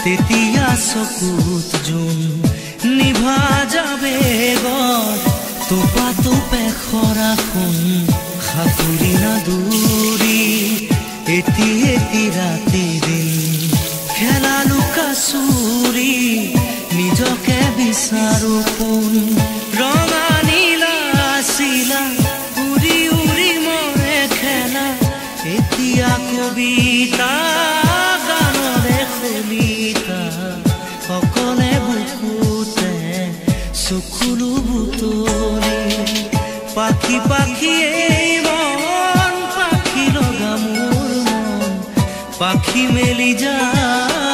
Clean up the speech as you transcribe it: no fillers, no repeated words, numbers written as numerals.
তেতিয়া চকুত জোন নিভা যাবে গৰ তোপা তোপে খৰা কোন সাঁতুৰি না দূৰি এটি এটি ৰাতি দিন খেলা লুকা চুৰি নিজকে বিচাৰো কোন ৰঙা নীলা চিলা উৰি উৰি মৰে খেলা এতিয়া কবিতা গানৰে খলিতা সকলে বুকুতে চকুলো বুটলি পাখি পাখি এই মন পাখি লগা মোৰ মন পাখি মেলি যায়